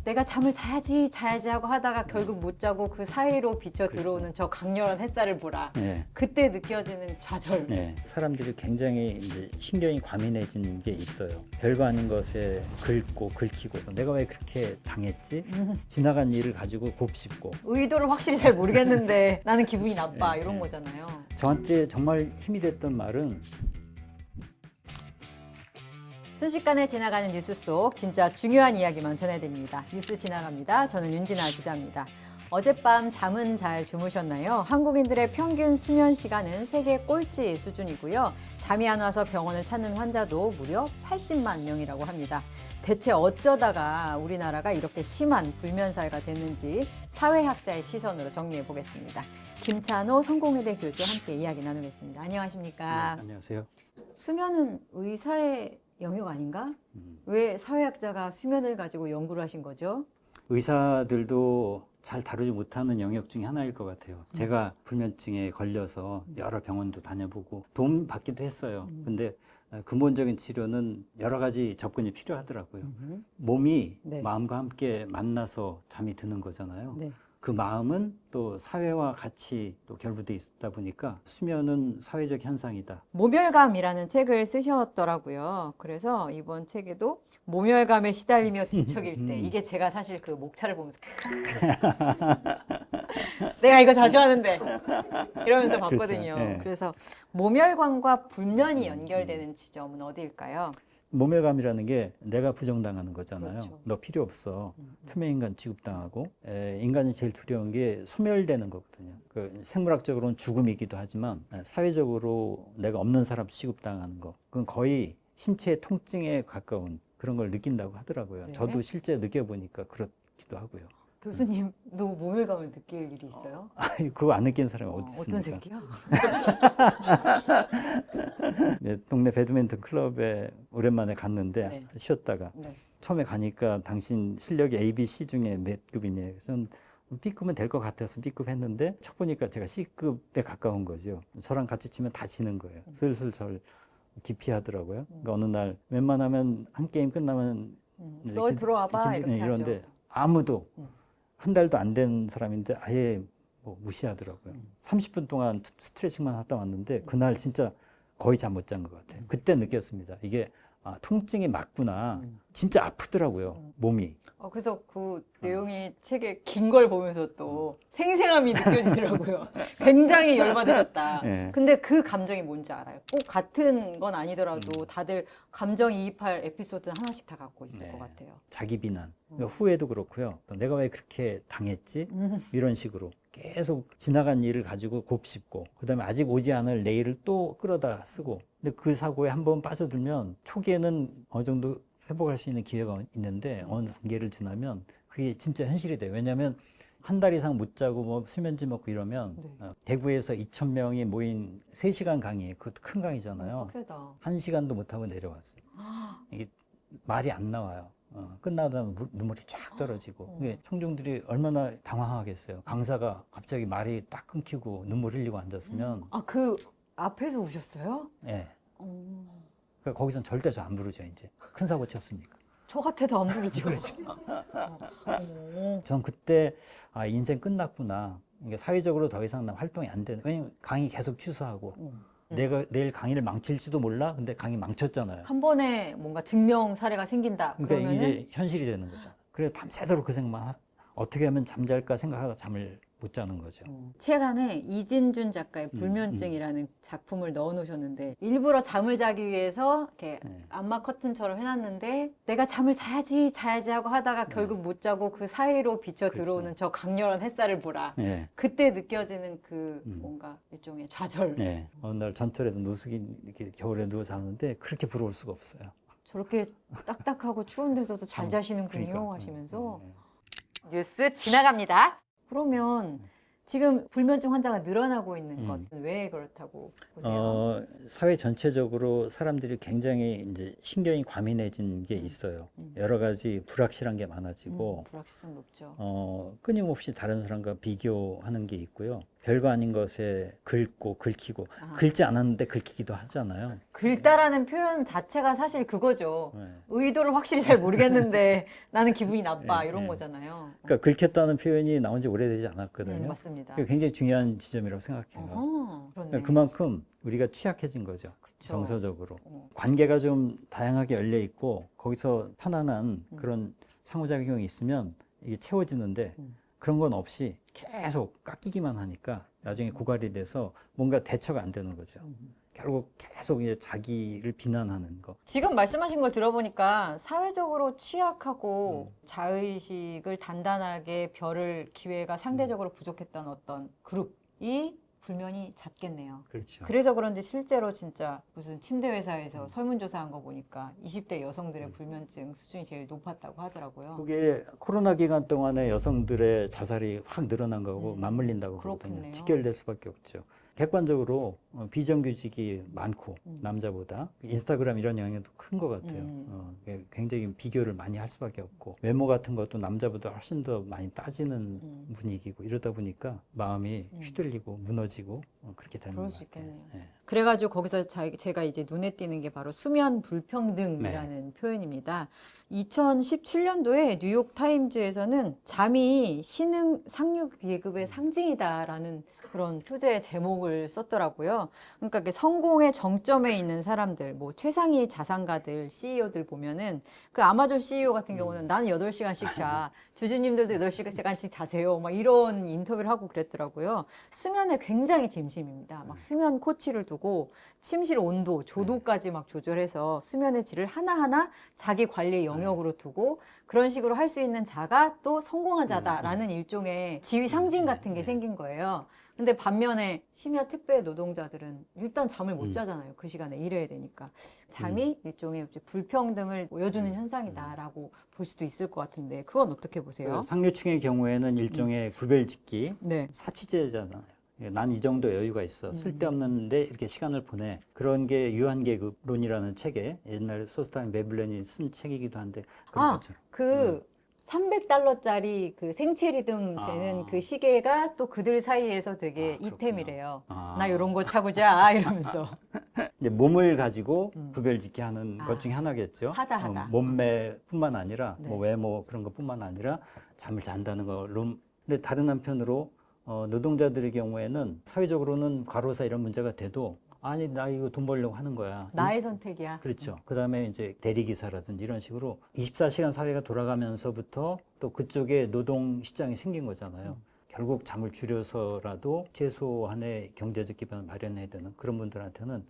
내가 잠을 자야지 하고 하다가 결국 못 자고 그 사이로 비쳐 들어오는 저 강렬한 햇살을 보라. 네. 그때 느껴지는 좌절. 네. 사람들이 굉장히 이제 신경이 과민해진 게 있어요. 별거 아닌 것에 긁고 긁히고 내가 왜 그렇게 당했지? 지나간 일을 가지고 곱씹고. 의도를 확실히 잘 모르겠는데 나는 기분이 나빠 네, 이런 네. 거잖아요. 저한테 정말 힘이 됐던 말은 순식간에 지나가는 뉴스 속 진짜 중요한 이야기만 전해드립니다. 뉴스 지나갑니다. 저는 윤진아 기자입니다. 어젯밤 잠은 잘 주무셨나요? 한국인들의 평균 수면 시간은 세계 꼴찌 수준이고요. 잠이 안 와서 병원을 찾는 환자도 무려 80만 명이라고 합니다. 대체 어쩌다가 우리나라가 이렇게 심한 불면사회가 됐는지 사회학자의 시선으로 정리해 보겠습니다. 김찬호 성공회대 교수와 함께 이야기 나누겠습니다. 안녕하십니까? 네, 안녕하세요. 수면은 의사의 영역 아닌가? 왜 사회학자가 수면을 가지고 연구를 하신 거죠? 의사들도 잘 다루지 못하는 영역 중에 하나일 것 같아요. 제가 불면증에 걸려서 여러 병원도 다녀보고 도움 받기도 했어요. 근데 근본적인 치료는 여러 가지 접근이 필요하더라고요. 몸이 네. 마음과 함께 만나서 잠이 드는 거잖아요. 네. 그 마음은 또 사회와 같이 또 결부돼 있다 보니까 수면은 사회적 현상이다. 모멸감이라는 책을 쓰셨더라고요. 그래서 이번 책에도 모멸감에 시달리며 뒤척일 때 이게 제가 사실 그 목차를 보면서 내가 이거 자주 하는데 이러면서 봤거든요. 그렇죠. 네. 그래서 모멸감과 불면이 연결되는 지점은 어디일까요? 모멸감이라는 게 내가 부정당하는 거잖아요. 그렇죠. 너 필요 없어. 투명인간 취급당하고 인간이 제일 두려운 게 소멸되는 거거든요. 그 생물학적으로는 죽음이기도 하지만 사회적으로 내가 없는 사람 취급당하는 거. 그건 거의 신체의 통증에 가까운 그런 걸 느낀다고 하더라고요. 네. 저도 실제 느껴보니까 그렇기도 하고요. 교수님도 모멸감을 느낄 일이 있어요? 아니, 그거 안 느끼는 사람이 어디 어떤 있습니까? 새끼요? 네, 동네 배드민턴 클럽에 오랜만에 갔는데 네. 쉬었다가 네. 처음에 가니까 당신 실력이 A, B, C 중에 몇 급이냐. 그래서 B급은 될 것 같아서 B급 했는데 쳐 보니까 제가 C급에 가까운 거죠. 저랑 같이 치면 다 지는 거예요. 슬슬 절 기피하더라고요. 그러니까 어느 날 웬만하면 한 게임 끝나면 이제 너 들어와봐 이렇게 이런데 하죠. 아무도 한 달도 안 된 사람인데 아예 뭐 무시하더라고요. 30분 동안 스트레칭만 하다 왔는데 그날 진짜 거의 잠 못 잔 것 같아요. 그때 느꼈습니다. 이게 통증이 맞구나. 진짜 아프더라고요, 몸이. 그래서 그 내용이 책에 긴 걸 보면서 또 생생함이 느껴지더라고요. 굉장히 열받으셨다. 네. 근데 그 감정이 뭔지 알아요. 꼭 같은 건 아니더라도 다들 감정이입할 에피소드는 하나씩 다 갖고 있을 네. 것 같아요. 자기 비난, 후회도 그렇고요. 또 내가 왜 그렇게 당했지? 이런 식으로 계속 지나간 일을 가지고 곱씹고, 그다음에 아직 오지 않을 내일을 또 끌어다 쓰고. 근데 그 사고에 한번 빠져들면 초기에는 어느 정도 회복할 수 있는 기회가 있는데 어느 단계를 지나면 그게 진짜 현실이 돼요. 왜냐하면 한 달 이상 못 자고 뭐 수면제 먹고 이러면 대구에서 2,000명이 모인 3시간 강의, 그것도 큰 강의잖아요. 빡세다. 1시간도 못 하고 내려왔어요. 이게 말이 안 나와요. 끝나다 보면 눈물이 쫙 떨어지고. 이게 청중들이 얼마나 당황하겠어요. 강사가 갑자기 말이 딱 끊기고 눈물 흘리고 앉았으면. 그 앞에서 오셨어요? 예. 그러니까 거기선 절대 저 안 부르죠, 이제. 큰 사고 쳤으니까. 저 같아도 안 부르죠. 그렇죠. 전 그때 인생 끝났구나. 이게 사회적으로 더 이상 나 활동이 안 되는. 왜냐면 강의 계속 취소하고 내가 내일 강의를 망칠지도 몰라. 근데 강의 망쳤잖아요. 한 번에 뭔가 증명 사례가 생긴다. 그러니까 그러면은 이제 현실이 되는 거죠. 그래서 밤새도록 그 생각만 어떻게 하면 잠잘까 생각하다 잠을 못 자는 거죠. 책 안에 이진준 작가의 불면증이라는 작품을 넣어놓으셨는데 일부러 잠을 자기 위해서 이렇게 암막 커튼처럼 해놨는데 내가 잠을 자야지 하고 하다가 결국 못 자고 그 사이로 비쳐 들어오는 저 강렬한 햇살을 보라. 네. 그때 느껴지는 그 뭔가 일종의 좌절. 네. 어느 날 전철에서 노숙인 이렇게 겨울에 누워 자는데 그렇게 부러울 수가 없어요. 저렇게 딱딱하고 추운 데서도 잘 자시는군요 그러니까. 하시면서 뉴스 지나갑니다. 그러면 지금 불면증 환자가 늘어나고 있는 것 왜 그렇다고 보세요? 사회 전체적으로 사람들이 굉장히 이제 신경이 과민해진 게 있어요. 여러 가지 불확실한 게 많아지고 불확실성 높죠. 끊임없이 다른 사람과 비교하는 게 있고요. 별거 아닌 것에 긁고 긁히고 긁지 않았는데 긁히기도 하잖아요. 긁다라는 표현 자체가 사실 그거죠. 네. 의도를 확실히 잘 모르겠는데 나는 기분이 나빠 네, 이런 네. 거잖아요. 그러니까 긁혔다는 표현이 나온 지 오래되지 않았거든요. 맞습니다. 그게 굉장히 중요한 지점이라고 생각해요. 그렇네. 그러니까 그만큼 우리가 취약해진 거죠. 그쵸. 정서적으로. 관계가 좀 다양하게 열려 있고 거기서 편안한 그런 상호작용이 있으면 이게 채워지는데 그런 건 없이 계속 깎이기만 하니까 나중에 고갈이 돼서 뭔가 대처가 안 되는 거죠. 결국 계속 이제 자기를 비난하는 거. 지금 말씀하신 걸 들어보니까 사회적으로 취약하고 자의식을 단단하게 벼를 기회가 상대적으로 부족했던 어떤 그룹이 불면이 잦겠네요. 그렇죠. 그래서 그런지 실제로 진짜 무슨 침대 회사에서 설문조사한 거 보니까 20대 여성들의 불면증 수준이 제일 높았다고 하더라고요. 그게 코로나 기간 동안에 여성들의 자살이 확 늘어난 거하고 맞물린다고 그렇겠네요. 보거든요. 직결될 수밖에 없죠. 객관적으로 비정규직이 많고 남자보다 인스타그램 이런 영향도 큰 것 같아요. 굉장히 비교를 많이 할 수밖에 없고 외모 같은 것도 남자보다 훨씬 더 많이 따지는 분위기고 이러다 보니까 마음이 휘둘리고 무너지고 그렇게 되는 그럴 것 수 같아요. 있겠네요. 예. 그래가지고 거기서 제가 이제 눈에 띄는 게 바로 수면 불평등이라는 표현입니다. 2017년도에 뉴욕 타임즈에서는 잠이 신흥 상류 계급의 상징이다라는 그런 표제의 제목을 썼더라고요. 그러니까 이게 성공의 정점에 있는 사람들, 뭐 최상위 자산가들, CEO들 보면은 그 아마존 CEO 같은 경우는 나는 8시간씩 자, 주주님들도 8시간씩 자세요. 막 이런 인터뷰를 하고 그랬더라고요. 수면에 굉장히 진심입니다. 막 수면 코치를 두고 침실 온도, 조도까지 막 조절해서 수면의 질을 하나하나 자기 관리 영역으로 두고 그런 식으로 할 수 있는 자가 또 성공한 자다라는 일종의 지위 상징 같은 게 생긴 거예요. 근데 반면에 심야 택배 노동자들은 일단 잠을 못 자잖아요. 그 시간에 일해야 되니까. 잠이 일종의 불평등을 보여주는 현상이다라고 볼 수도 있을 것 같은데 그건 어떻게 보세요? 그 상류층의 경우에는 일종의 구별짓기, 네. 사치제잖아요. 난 이 정도 여유가 있어. 쓸데없는데 이렇게 시간을 보내. 그런 게 유한계급론이라는 책에 옛날 소스타인 베블렌이 쓴 책이기도 한데 그런 거죠. 그 300달러짜리 그 생체 리듬 재는 그 시계가 또 그들 사이에서 되게 그렇구나. 이템이래요. 아. 나 이런 거 차고 자 이러면서. 이제 몸을 가지고 구별짓기 하는 것 중에 하나겠죠. 하다. 몸매뿐만 아니라 네. 뭐 외모 그런 것뿐만 아니라 잠을 잔다는 걸로. 근데 다른 한편으로 노동자들의 경우에는 사회적으로는 과로사 이런 문제가 돼도 아니 나 이거 돈 벌려고 하는 거야. 나의 선택이야. 그렇죠. 그다음에 이제 대리기사라든지 이런 식으로 24시간 사회가 돌아가면서부터 또 그쪽에 노동 시장이 생긴 거잖아요. 결국 잠을 줄여서라도 최소한의 경제적 기반을 마련해야 되는 그런 분들한테는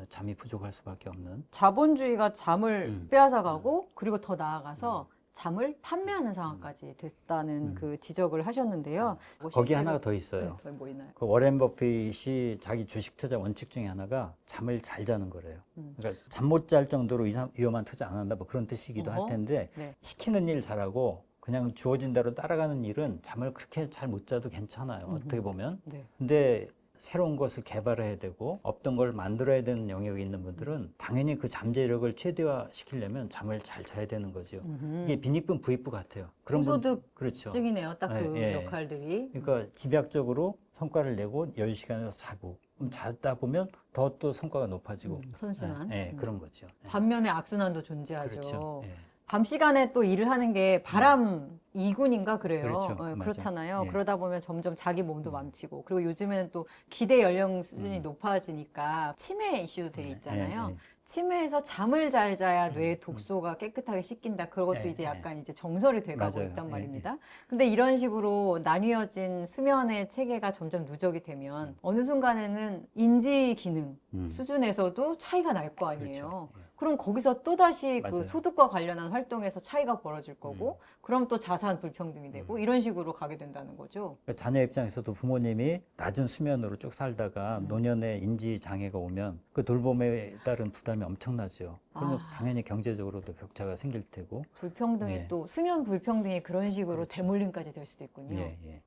잠이 부족할 수밖에 없는. 자본주의가 잠을 빼앗아가고 그리고 더 나아가서 잠을 판매하는 상황까지 됐다는 그 지적을 하셨는데요. 뭐 거기 실제로- 하나가 더 있어요. 네, 뭐 있나요? 그 워렌 버핏이 자기 주식 투자 원칙 중에 하나가 잠을 잘 자는 거래요. 그러니까 잠 못 잘 정도로 위험한 투자 안 한다 뭐 그런 뜻이기도 할 텐데 네. 시키는 일 잘하고 그냥 주어진 대로 따라가는 일은 잠을 그렇게 잘 못 자도 괜찮아요. 어떻게 보면. 네. 근데 새로운 것을 개발해야 되고 없던 걸 만들어야 되는 영역이 있는 분들은 당연히 그 잠재력을 최대화시키려면 잠을 잘 자야 되는 거죠. 이게 빈익분 부익부 같아요. 그런 고소득 그렇죠. 증이네요. 딱 그 예, 예. 역할들이. 그러니까 집약적으로 성과를 내고 10시간에서 자고 그럼 자다 보면 더 또 성과가 높아지고 선순환. 그런 거죠. 반면에 악순환도 존재하죠. 그렇죠. 예. 밤 시간에 또 일을 하는 게 바람 이군인가 그래요. 그렇죠. 네, 맞아. 그렇잖아요. 예. 그러다 보면 점점 자기 몸도 망치고 그리고 요즘에는 또 기대 연령 수준이 높아지니까 치매 이슈도 되게 있잖아요. 예, 예. 치매에서 잠을 잘 자야 뇌 독소가 깨끗하게 씻긴다. 그것도 예, 이제 예. 약간 이제 정설이 돼가고 맞아요. 있단 예, 말입니다. 근데 이런 식으로 나뉘어진 수면의 체계가 점점 누적이 되면 어느 순간에는 인지 기능 수준에서도 차이가 날 거 아니에요. 그렇죠. 예. 그럼 거기서 또다시 그 맞아요. 소득과 관련한 활동에서 차이가 벌어질 거고 그럼 또 자산 불평등이 되고 이런 식으로 가게 된다는 거죠. 그러니까 자녀 입장에서도 부모님이 낮은 수면으로 쭉 살다가 노년에 인지 장애가 오면 그 돌봄에 따른 부담이 엄청나죠. 그러면 당연히 경제적으로도 격차가 생길 테고. 불평등이 예. 또 수면 불평등이 그런 식으로 대물림까지 될 수도 있군요. 예, 예.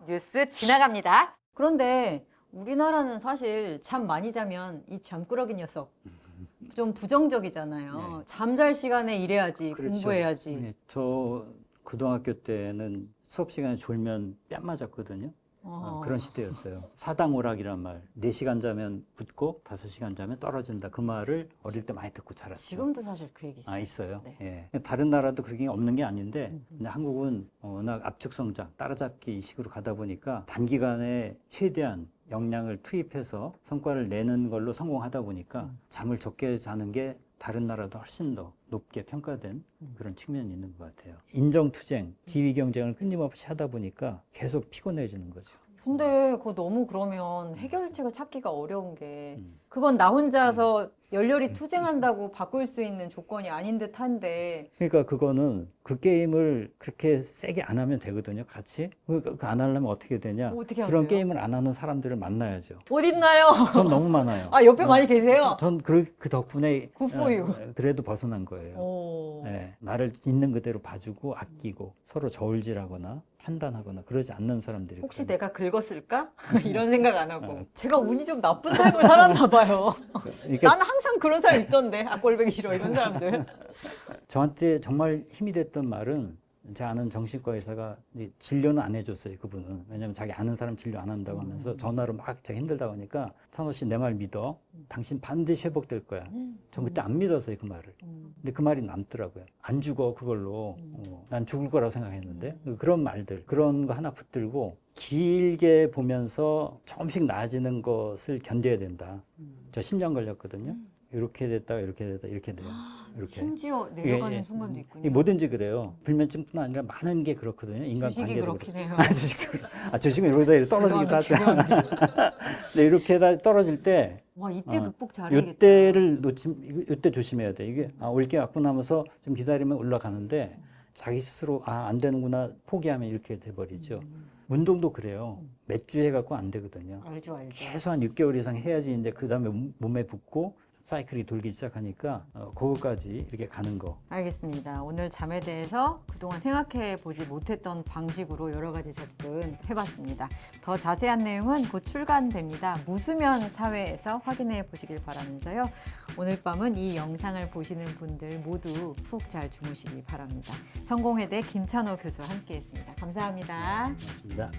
뉴스 지나갑니다. 그런데 우리나라는 사실 잠 많이 자면 이 잠꾸러기 녀석 좀 부정적이잖아요. 잠잘 시간에 일해야지, 공부해야지. 예, 저 고등학교 때는 수업 시간에 졸면 뺨 맞았거든요. 그런 시대였어요. 사당오락이란 말. 4시간 자면 붙고 5시간 자면 떨어진다. 그 말을 어릴 때 많이 듣고 자랐죠. 지금도 사실 그 얘기 있어요. 아, 있어요. 네. 예. 다른 나라도 그게 없는 게 아닌데 근데 한국은 워낙 압축 성장, 따라잡기 식으로 가다 보니까 단기간에 최대한 역량을 투입해서 성과를 내는 걸로 성공하다 보니까 잠을 적게 자는 게 다른 나라도 훨씬 더 높게 평가된 그런 측면이 있는 것 같아요. 인정투쟁, 지위 경쟁을 끊임없이 하다 보니까 계속 피곤해지는 거죠. 근데 그거 너무 그러면 해결책을 찾기가 어려운 게 그건 나 혼자서 열렬히 투쟁한다고 바꿀 수 있는 조건이 아닌 듯한데 그러니까 그거는 그 게임을 그렇게 세게 안 하면 되거든요. 같이. 그 안 하려면 어떻게 되냐. 어떻게 하면 그런 돼요? 게임을 안 하는 사람들을 만나야죠. 어딨나요? 전 너무 많아요. 아 옆에 많이 계세요? 전 그 덕분에 Good for you. 그래도 벗어난 거예요. 오. 예, 나를 있는 그대로 봐주고 아끼고 서로 저울질하거나 판단하거나 그러지 않는 사람들이 혹시 있거든요. 내가 긁었을까? 이런 생각 안 하고 제가 운이 좀 나쁜 삶을 살았나 봐요. 그러니까 나는 항상 그런 사람 있던데 아 꼴보기 싫어 이런 사람들. 저한테 정말 힘이 됐던 말은 제 아는 정신과 의사가 진료는 안 해줬어요. 그분은. 왜냐하면 자기 아는 사람 진료 안 한다고 하면서 전화로 막 제가 힘들다고 하니까 찬호 씨 내 말 믿어. 당신 반드시 회복될 거야. 전 그때 안 믿었어요. 그 말을. 근데 그 말이 남더라고요. 안 죽어 그걸로. 난 죽을 거라고 생각했는데 그런 말들 그런 거 하나 붙들고 길게 보면서 조금씩 나아지는 것을 견뎌야 된다. 저 10년 걸렸거든요. 이렇게 됐다가 이렇게 됐다 이렇게 돼요. 이렇게. 심지어 내려가는 예, 예. 순간도 이 있군요. 뭐든지 그래요. 불면증뿐 아니라 많은 게 그렇거든요. 인간 주식이 관계도 그렇긴 해요. 아, 주식도 주식은 이러다 이렇게 떨어지기도 하죠. 죄송합니다. 근데 이렇게 다 떨어질 때 와 이때 극복 잘해야겠다. 이때를 이때 조심해야 돼. 이게 올 게 왔구나 하면서 좀 기다리면 올라가는데 자기 스스로 안 되는구나 포기하면 이렇게 돼 버리죠. 운동도 그래요. 몇 주 해갖고 안 되거든요. 알죠. 최소한 6개월 이상 해야지 이제 그 다음에 몸에 붙고 사이클이 돌기 시작하니까 그거까지 이렇게 가는 거. 알겠습니다. 오늘 잠에 대해서 그동안 생각해 보지 못했던 방식으로 여러 가지 접근해봤습니다. 더 자세한 내용은 곧 출간됩니다. 무수면 사회에서 확인해 보시길 바라면서요. 오늘 밤은 이 영상을 보시는 분들 모두 푹 잘 주무시기 바랍니다. 성공회대 김찬호 교수와 함께했습니다. 감사합니다. 고맙습니다.